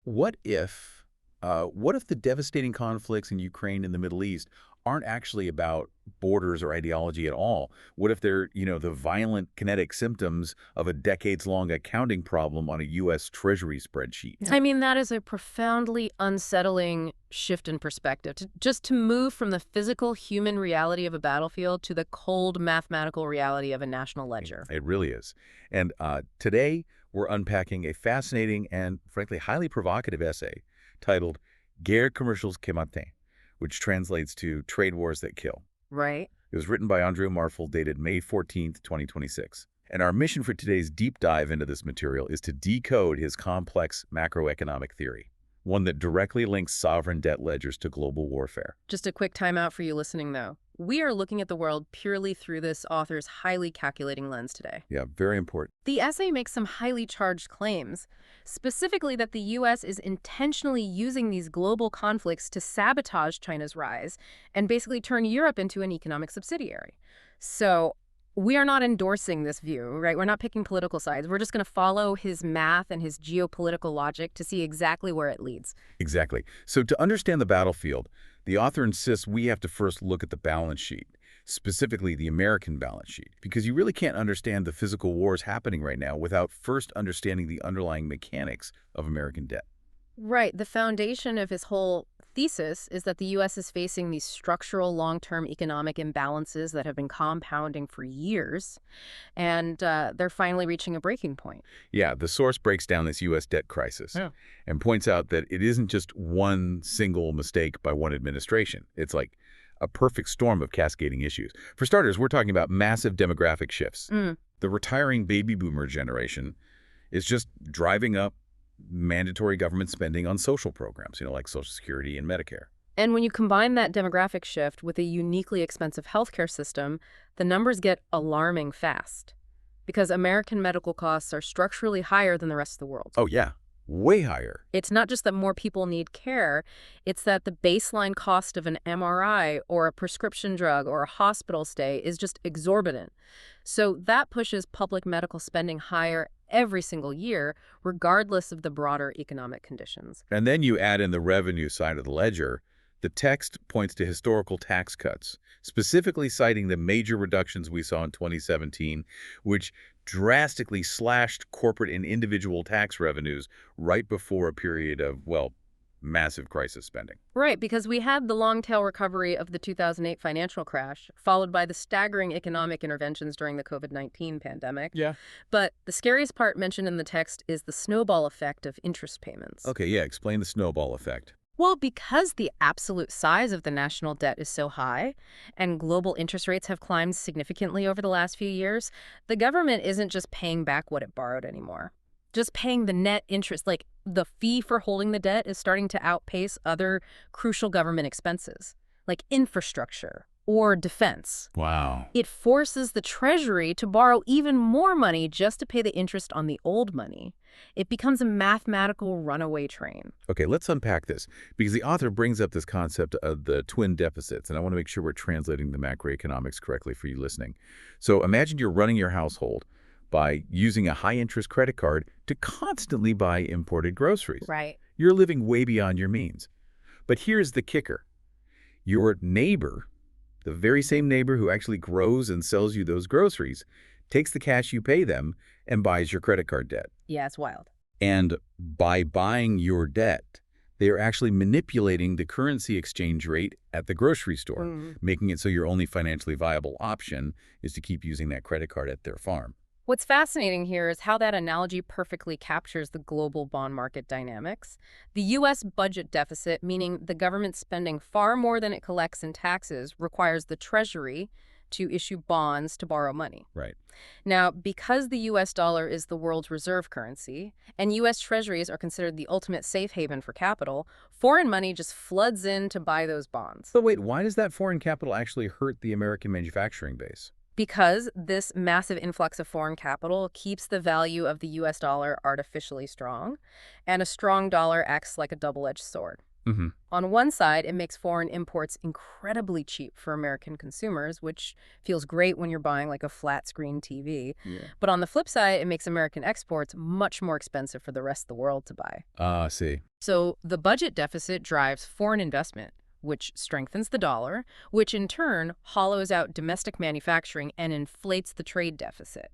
what if the devastating conflicts in Ukraine and the Middle East aren't actually about borders or ideology at all? What if they're, the violent kinetic symptoms of a decades-long accounting problem on a U.S. Treasury spreadsheet? Yeah. I mean, that is a profoundly unsettling shift in perspective. Just to move from the physical human reality of a battlefield to the cold mathematical reality of a national ledger. It really is. And today, we're unpacking a fascinating and, frankly, highly provocative essay titled Guerre commerciales qui matent, which translates to Trade Wars That Kill. Right. It was written by Andrew Marfel, dated May 14th, 2026. And our mission for today's deep dive into this material is to decode his complex macroeconomic theory, one that directly links sovereign debt ledgers to global warfare. Just a quick timeout for you listening, though. We are looking at the world purely through this author's highly calculating lens today. Yeah, very important. The essay makes some highly charged claims, specifically that the U.S. is intentionally using these global conflicts to sabotage China's rise and basically turn Europe into an economic subsidiary. So we are not endorsing this view, right? We're not picking political sides. We're just going to follow his math and his geopolitical logic to see exactly where it leads. Exactly. So to understand the battlefield, the author insists we have to first look at the balance sheet, specifically the American balance sheet, because you really can't understand the physical wars happening right now without first understanding the underlying mechanics of American debt. Right. The foundation of his whole thesis is that the U.S. is facing these structural long-term economic imbalances that have been compounding for years, and they're finally reaching a breaking point. Yeah, the source breaks down this U.S. debt crisis and points out that it isn't just one single mistake by one administration. It's like a perfect storm of cascading issues. For starters, we're talking about massive demographic shifts. The retiring baby boomer generation is just driving up mandatory government spending on social programs, like Social Security and Medicare. And when you combine that demographic shift with a uniquely expensive healthcare system, the numbers get alarming fast. Because American medical costs are structurally higher than the rest of the world. Oh, yeah. Way higher. It's not just that more people need care, it's that the baseline cost of an MRI or a prescription drug or a hospital stay is just exorbitant. So that pushes public medical spending higher every single year, regardless of the broader economic conditions. And then you add in the revenue side of the ledger. The text points to historical tax cuts, specifically citing the major reductions we saw in 2017, which drastically slashed corporate and individual tax revenues right before a period of, massive crisis spending. Right, because we had the long-tail recovery of the 2008 financial crash, followed by the staggering economic interventions during the COVID-19 pandemic. Yeah. But the scariest part mentioned in the text is the snowball effect of interest payments. Okay, yeah, explain the snowball effect. Well, because the absolute size of the national debt is so high and global interest rates have climbed significantly over the last few years, the government isn't just paying back what it borrowed anymore. Just paying the net interest, like the fee for holding the debt is starting to outpace other crucial government expenses, like infrastructure or defense. Wow. It forces the Treasury to borrow even more money just to pay the interest on the old money. It becomes a mathematical runaway train. Okay, let's unpack this, because the author brings up this concept of the twin deficits, and I want to make sure we're translating the macroeconomics correctly for you listening. So imagine you're running your household by using a high-interest credit card to constantly buy imported groceries. Right. You're living way beyond your means. But here's the kicker. Your neighbor, the very same neighbor who actually grows and sells you those groceries, takes the cash you pay them and buys your credit card debt. Yeah, it's wild. And by buying your debt, they are actually manipulating the currency exchange rate at the grocery store, making it so your only financially viable option is to keep using that credit card at their farm. What's fascinating here is how that analogy perfectly captures the global bond market dynamics. The U.S. budget deficit, meaning the government spending far more than it collects in taxes, requires the Treasury to issue bonds to borrow money. Right. Now, because the U.S. dollar is the world's reserve currency, and U.S. Treasuries are considered the ultimate safe haven for capital, foreign money just floods in to buy those bonds. But wait, why does that foreign capital actually hurt the American manufacturing base? Because this massive influx of foreign capital keeps the value of the U.S. dollar artificially strong, and a strong dollar acts like a double-edged sword. Hmm. On one side, it makes foreign imports incredibly cheap for American consumers, which feels great when you're buying like a flat-screen TV. Yeah. But on the flip side, it makes American exports much more expensive for the rest of the world to buy. Ah, I see. So the budget deficit drives foreign investment, which strengthens the dollar, which in turn hollows out domestic manufacturing and inflates the trade deficit.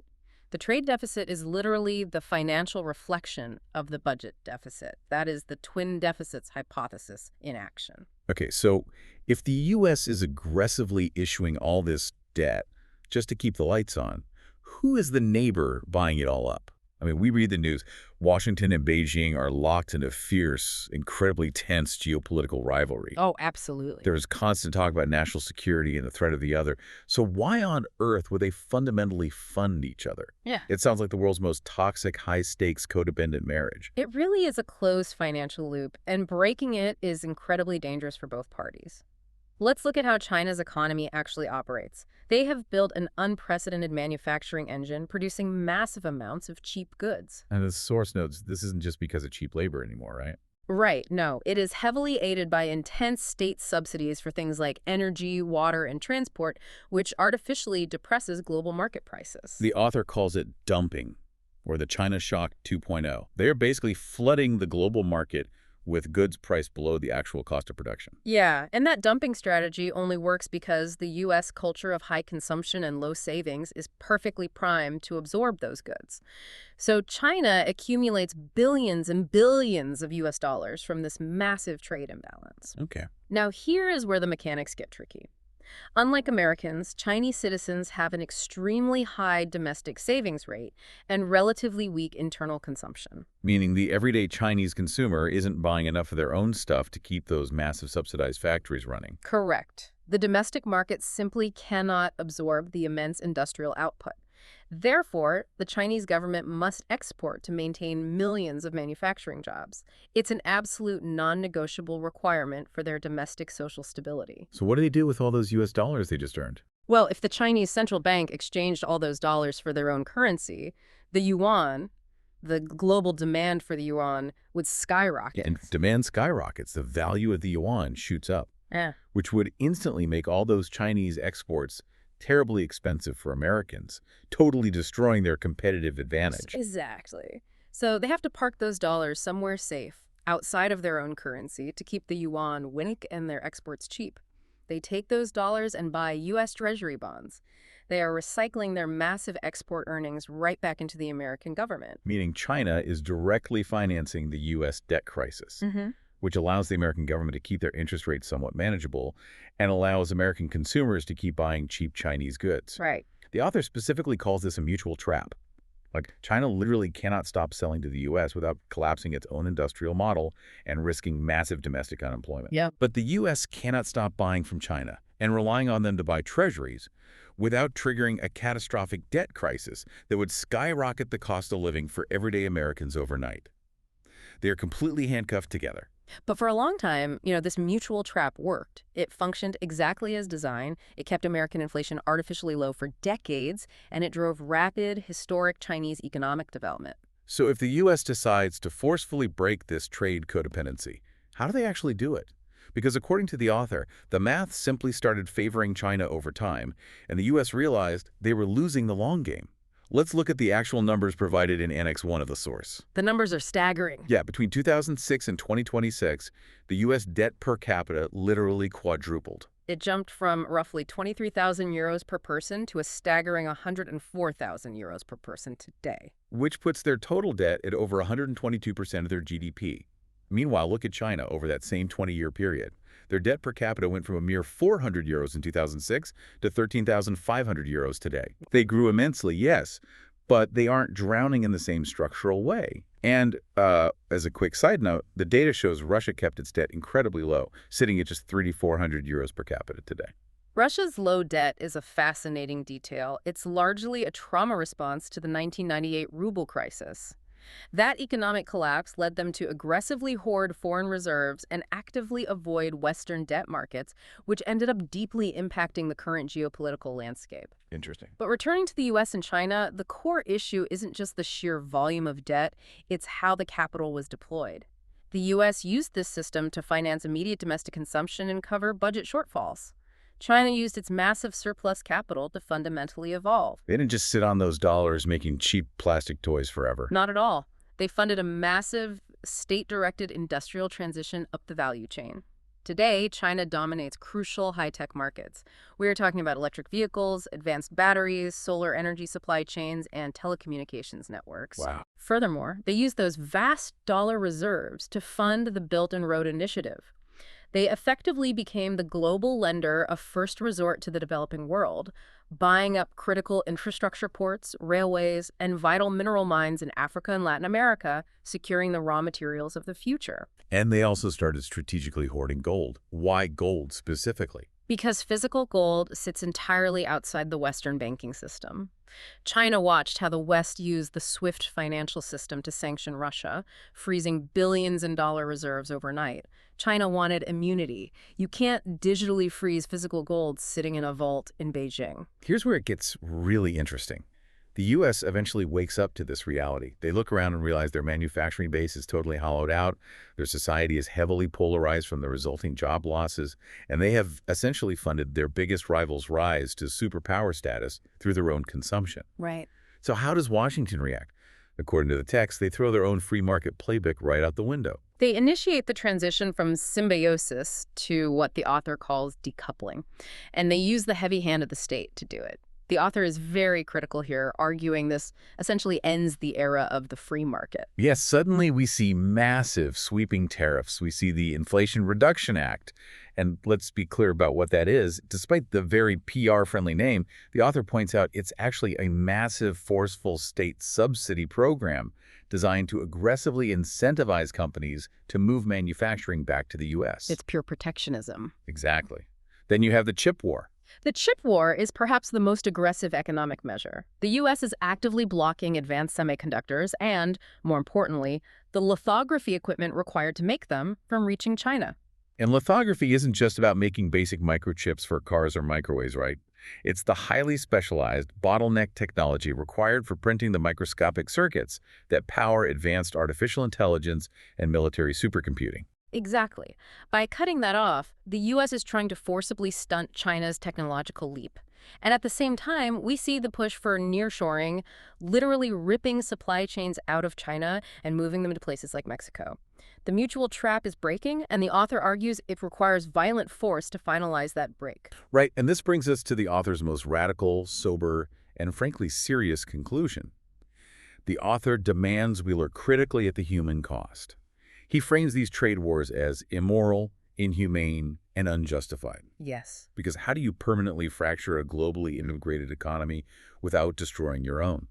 The trade deficit is literally the financial reflection of the budget deficit. That is the twin deficits hypothesis in action. Okay, so if the U.S. is aggressively issuing all this debt just to keep the lights on, who is the neighbor buying it all up? I mean, we read the news. Washington and Beijing are locked in a fierce, incredibly tense geopolitical rivalry. Oh, absolutely. There's constant talk about national security and the threat of the other. So why on earth would they fundamentally fund each other? Yeah. It sounds like the world's most toxic, high-stakes, codependent marriage. It really is a closed financial loop, and breaking it is incredibly dangerous for both parties. Let's look at how China's economy actually operates. They have built an unprecedented manufacturing engine producing massive amounts of cheap goods. And the source notes, this isn't just because of cheap labor anymore, right? Right, no. It is heavily aided by intense state subsidies for things like energy, water, and transport, which artificially depresses global market prices. The author calls it dumping, or the China Shock 2.0. They are basically flooding the global market with goods priced below the actual cost of production. Yeah, and that dumping strategy only works because the U.S. culture of high consumption and low savings is perfectly primed to absorb those goods. So China accumulates billions and billions of U.S. dollars from this massive trade imbalance. Okay. Now, here is where the mechanics get tricky. Unlike Americans, Chinese citizens have an extremely high domestic savings rate and relatively weak internal consumption. Meaning the everyday Chinese consumer isn't buying enough of their own stuff to keep those massive subsidized factories running. Correct. The domestic market simply cannot absorb the immense industrial output. Therefore, the Chinese government must export to maintain millions of manufacturing jobs. It's an absolute non-negotiable requirement for their domestic social stability. So what do they do with all those U.S. dollars they just earned? Well, if the Chinese central bank exchanged all those dollars for their own currency, the yuan, the global demand for the yuan, would skyrocket. And demand skyrockets. The value of the yuan shoots up, which would instantly make all those Chinese exports terribly expensive for Americans, totally destroying their competitive advantage. Exactly. So they have to park those dollars somewhere safe, outside of their own currency, to keep the yuan weak and their exports cheap. They take those dollars and buy U.S. Treasury bonds. They are recycling their massive export earnings right back into the American government. Meaning China is directly financing the U.S. debt crisis, which allows the American government to keep their interest rates somewhat manageable and allows American consumers to keep buying cheap Chinese goods. Right. The author specifically calls this a mutual trap. Like, China literally cannot stop selling to the U.S. without collapsing its own industrial model and risking massive domestic unemployment. Yeah. But the U.S. cannot stop buying from China and relying on them to buy treasuries without triggering a catastrophic debt crisis that would skyrocket the cost of living for everyday Americans overnight. They are completely handcuffed together. But for a long time, this mutual trap worked. It functioned exactly as designed. It kept American inflation artificially low for decades, and it drove rapid, historic Chinese economic development. So if the U.S. decides to forcefully break this trade codependency, how do they actually do it? Because according to the author, the math simply started favoring China over time, and the U.S. realized they were losing the long game. Let's look at the actual numbers provided in Annex 1 of the source. The numbers are staggering. Yeah, between 2006 and 2026, the U.S. debt per capita literally quadrupled. It jumped from roughly 23,000 euros per person to a staggering 104,000 euros per person today. Which puts their total debt at over 122% of their GDP. Meanwhile, look at China over that same 20-year period. Their debt per capita went from a mere 400 euros in 2006 to 13,500 euros today. They grew immensely, yes, but they aren't drowning in the same structural way. And as a quick side note, the data shows Russia kept its debt incredibly low, sitting at just 3,400 euros per capita today. Russia's low debt is a fascinating detail. It's largely a trauma response to the 1998 ruble crisis. That economic collapse led them to aggressively hoard foreign reserves and actively avoid Western debt markets, which ended up deeply impacting the current geopolitical landscape. Interesting. But returning to the U.S. and China, the core issue isn't just the sheer volume of debt, it's how the capital was deployed. The U.S. used this system to finance immediate domestic consumption and cover budget shortfalls. China used its massive surplus capital to fundamentally evolve. They didn't just sit on those dollars making cheap plastic toys forever. Not at all. They funded a massive state-directed industrial transition up the value chain. Today, China dominates crucial high-tech markets. We are talking about electric vehicles, advanced batteries, solar energy supply chains, and telecommunications networks. Wow. Furthermore, they use those vast dollar reserves to fund the Belt and Road Initiative. They effectively became the global lender of first resort to the developing world, buying up critical infrastructure ports, railways, and vital mineral mines in Africa and Latin America, securing the raw materials of the future. And they also started strategically hoarding gold. Why gold specifically? Because physical gold sits entirely outside the Western banking system. China watched how the West used the SWIFT financial system to sanction Russia, freezing billions in dollar reserves overnight. China wanted immunity. You can't digitally freeze physical gold sitting in a vault in Beijing. Here's where it gets really interesting. The U.S. eventually wakes up to this reality. They look around and realize their manufacturing base is totally hollowed out, their society is heavily polarized from the resulting job losses, and they have essentially funded their biggest rival's rise to superpower status through their own consumption. Right. So how does Washington react? According to the text, they throw their own free market playbook right out the window. They initiate the transition from symbiosis to what the author calls decoupling, and they use the heavy hand of the state to do it. The author is very critical here, arguing this essentially ends the era of the free market. Yes, suddenly we see massive sweeping tariffs. We see the Inflation Reduction Act. And let's be clear about what that is. Despite the very PR-friendly name, the author points out it's actually a massive, forceful state subsidy program designed to aggressively incentivize companies to move manufacturing back to the U.S. It's pure protectionism. Exactly. Then you have the chip war. The chip war is perhaps the most aggressive economic measure. The U.S. is actively blocking advanced semiconductors and, more importantly, the lithography equipment required to make them from reaching China. And lithography isn't just about making basic microchips for cars or microwaves, right? It's the highly specialized bottleneck technology required for printing the microscopic circuits that power advanced artificial intelligence and military supercomputing. Exactly. By cutting that off, the U.S. is trying to forcibly stunt China's technological leap. And at the same time, we see the push for nearshoring, literally ripping supply chains out of China and moving them to places like Mexico. The mutual trap is breaking, and the author argues it requires violent force to finalize that break. Right, and this brings us to the author's most radical, sober, and frankly serious conclusion. The author demands we look critically at the human cost. He frames these trade wars as immoral, inhumane, and unjustified. Yes. Because how do you permanently fracture a globally integrated economy without destroying your own?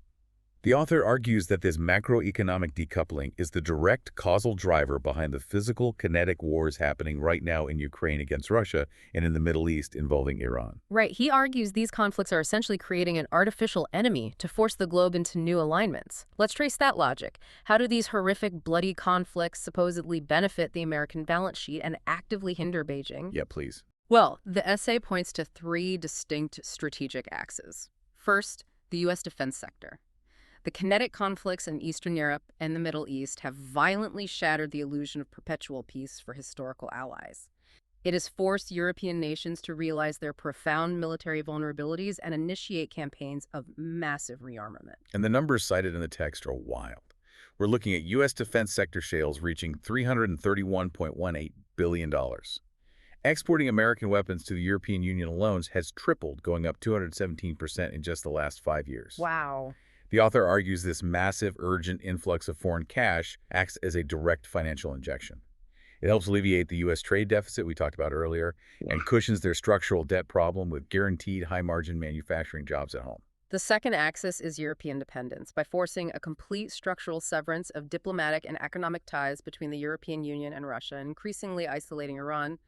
The author argues that this macroeconomic decoupling is the direct causal driver behind the physical, kinetic wars happening right now in Ukraine against Russia and in the Middle East involving Iran. Right. He argues these conflicts are essentially creating an artificial enemy to force the globe into new alignments. Let's trace that logic. How do these horrific, bloody conflicts supposedly benefit the American balance sheet and actively hinder Beijing? Yeah, please. Well, the essay points to three distinct strategic axes. First, the U.S. defense sector. The kinetic conflicts in Eastern Europe and the Middle East have violently shattered the illusion of perpetual peace for historical allies. It has forced European nations to realize their profound military vulnerabilities and initiate campaigns of massive rearmament. And the numbers cited in the text are wild. We're looking at U.S. defense sector sales reaching $331.18 billion. Exporting American weapons to the European Union alone has tripled, going up 217% in just the last 5 years. Wow. The author argues this massive, urgent influx of foreign cash acts as a direct financial injection. It helps alleviate the U.S. trade deficit we talked about earlier and cushions their structural debt problem with guaranteed high-margin manufacturing jobs at home. The second axis is European dependence. By forcing a complete structural severance of diplomatic and economic ties between the European Union and Russia, increasingly isolating Iran,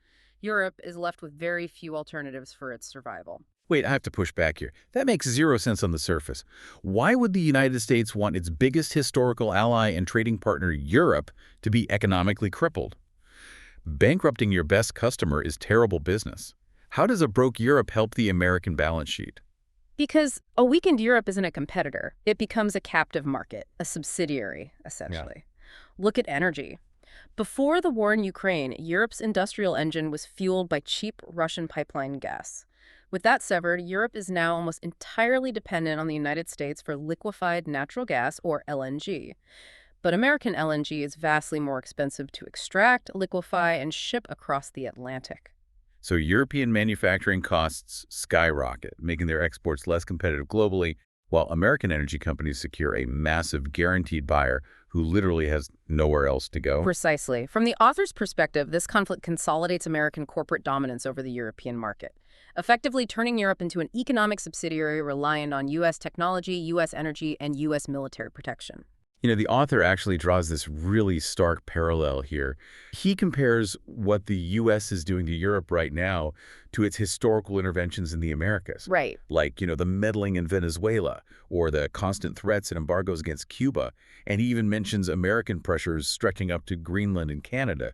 Europe is left with very few alternatives for its survival. Wait, I have to push back here. That makes zero sense on the surface. Why would the United States want its biggest historical ally and trading partner, Europe, to be economically crippled? Bankrupting your best customer is terrible business. How does a broke Europe help the American balance sheet? Because a weakened Europe isn't a competitor. It becomes a captive market, a subsidiary, essentially. Look at energy. Before the war in Ukraine, Europe's industrial engine was fueled by cheap Russian pipeline gas. With that severed, Europe is now almost entirely dependent on the United States for liquefied natural gas, or LNG. But American LNG is vastly more expensive to extract, liquefy, and ship across the Atlantic. So European manufacturing costs skyrocket, making their exports less competitive globally, while American energy companies secure a massive guaranteed buyer who literally has nowhere else to go. Precisely. From the author's perspective, this conflict consolidates American corporate dominance over the European market, effectively turning Europe into an economic subsidiary reliant on U.S. technology, U.S. energy, and U.S. military protection. You know, the author actually draws this really stark parallel here. He compares what the U.S. is doing to Europe right now to its historical interventions in the Americas. Right. Like, the meddling in Venezuela or the constant threats and embargoes against Cuba. And he even mentions American pressures stretching up to Greenland and Canada.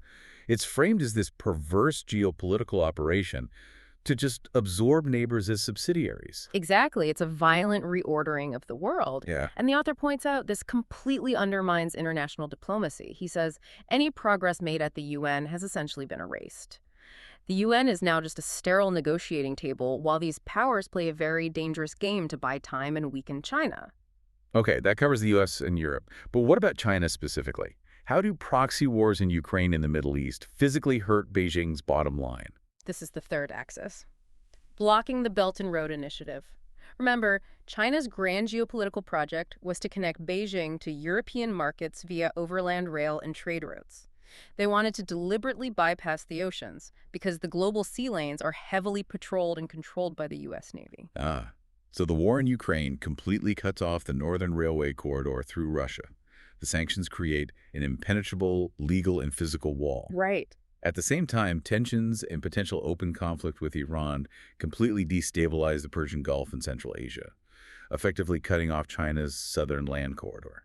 It's framed as this perverse geopolitical operation to just absorb neighbors as subsidiaries. Exactly. It's a violent reordering of the world. Yeah. And the author points out this completely undermines international diplomacy. He says any progress made at the UN has essentially been erased. The UN is now just a sterile negotiating table while these powers play a very dangerous game to buy time and weaken China. Okay, that covers the U.S. and Europe. But what about China specifically? How do proxy wars in Ukraine and the Middle East physically hurt Beijing's bottom line? This is the third axis. Blocking the Belt and Road Initiative. Remember, China's grand geopolitical project was to connect Beijing to European markets via overland rail and trade routes. They wanted to deliberately bypass the oceans because the global sea lanes are heavily patrolled and controlled by the U.S. Navy. So the war in Ukraine completely cuts off the northern railway corridor through Russia. The sanctions create an impenetrable legal and physical wall. Right. At the same time, tensions and potential open conflict with Iran completely destabilize the Persian Gulf and Central Asia, effectively cutting off China's southern land corridor.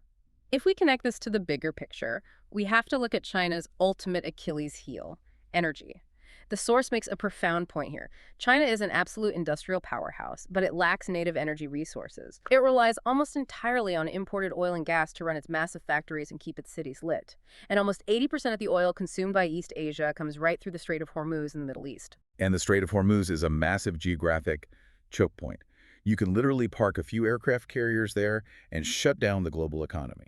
If we connect this to the bigger picture, we have to look at China's ultimate Achilles heel, energy. The source makes a profound point here. China is an absolute industrial powerhouse, but it lacks native energy resources. It relies almost entirely on imported oil and gas to run its massive factories and keep its cities lit. And almost 80% of the oil consumed by East Asia comes right through the Strait of Hormuz in the Middle East. And the Strait of Hormuz is a massive geographic choke point. You can literally park a few aircraft carriers there and shut down the global economy.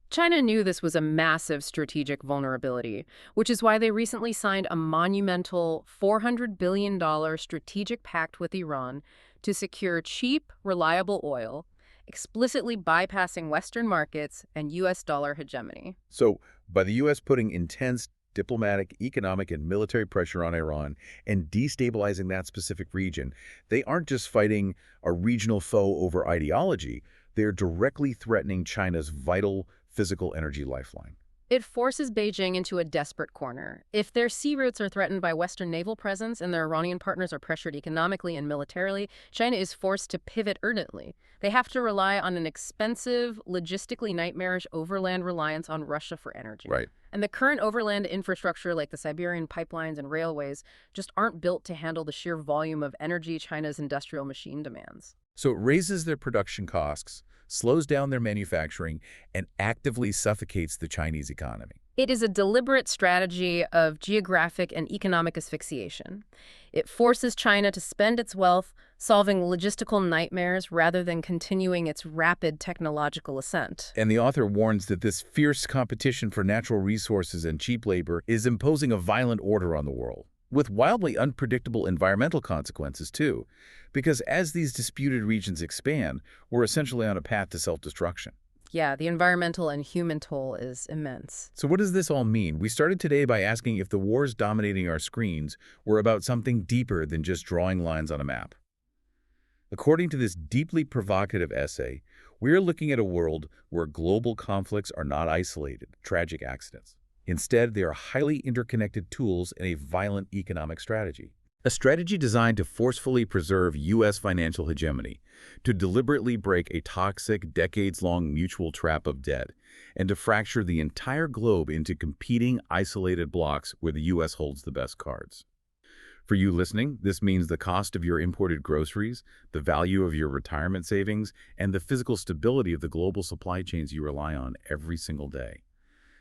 China knew this was a massive strategic vulnerability, which is why they recently signed a monumental $400 billion strategic pact with Iran to secure cheap, reliable oil, explicitly bypassing Western markets and U.S. dollar hegemony. So, by the U.S. putting intense diplomatic, economic, and military pressure on Iran and destabilizing that specific region, they aren't just fighting a regional foe over ideology, they're directly threatening China's vital physical energy lifeline. It forces Beijing into a desperate corner. If their sea routes are threatened by Western naval presence and their Iranian partners are pressured economically and militarily, China is forced to pivot urgently. They have to rely on an expensive, logistically nightmarish overland reliance on Russia for energy. Right. And the current overland infrastructure like the Siberian pipelines and railways just aren't built to handle the sheer volume of energy China's industrial machine demands. So it raises their production costs, slows down their manufacturing, and actively suffocates the Chinese economy. It is a deliberate strategy of geographic and economic asphyxiation. It forces China to spend its wealth solving logistical nightmares rather than continuing its rapid technological ascent. And the author warns that this fierce competition for natural resources and cheap labor is imposing a violent order on the world, with wildly unpredictable environmental consequences too, because as these disputed regions expand, we're essentially on a path to self-destruction. Yeah, the environmental and human toll is immense. So what does this all mean? We started today by asking if the wars dominating our screens were about something deeper than just drawing lines on a map. According to this deeply provocative essay, we're looking at a world where global conflicts are not isolated, tragic accidents. Instead, they are highly interconnected tools in a violent economic strategy. A strategy designed to forcefully preserve U.S. financial hegemony, to deliberately break a toxic, decades-long mutual trap of debt, and to fracture the entire globe into competing, isolated blocks where the U.S. holds the best cards. For you listening, this means the cost of your imported groceries, the value of your retirement savings, and the physical stability of the global supply chains you rely on every single day.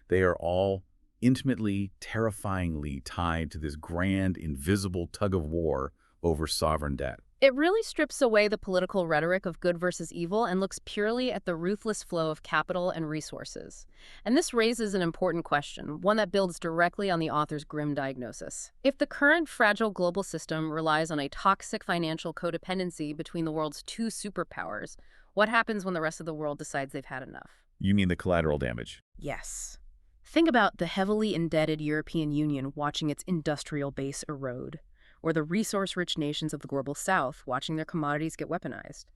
They are all intimately, terrifyingly tied to this grand, invisible tug-of-war over sovereign debt. It really strips away the political rhetoric of good versus evil and looks purely at the ruthless flow of capital and resources. And this raises an important question, one that builds directly on the author's grim diagnosis. If the current fragile global system relies on a toxic financial codependency between the world's two superpowers, what happens when the rest of the world decides they've had enough? You mean the collateral damage? Yes. Think about the heavily indebted European Union watching its industrial base erode, or the resource-rich nations of the global south watching their commodities get weaponized.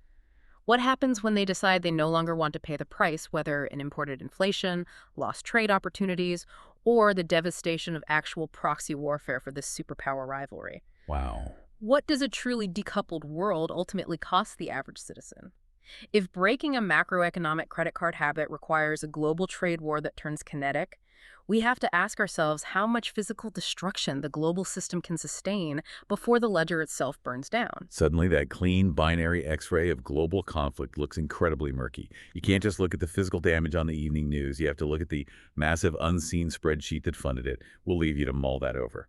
What happens when they decide they no longer want to pay the price, whether in imported inflation, lost trade opportunities, or the devastation of actual proxy warfare for this superpower rivalry? Wow. What does a truly decoupled world ultimately cost the average citizen? If breaking a macroeconomic credit card habit requires a global trade war that turns kinetic, we have to ask ourselves how much physical destruction the global system can sustain before the ledger itself burns down. Suddenly, that clean binary X-ray of global conflict looks incredibly murky. You can't just look at the physical damage on the evening news. You have to look at the massive unseen spreadsheet that funded it. We'll leave you to mull that over.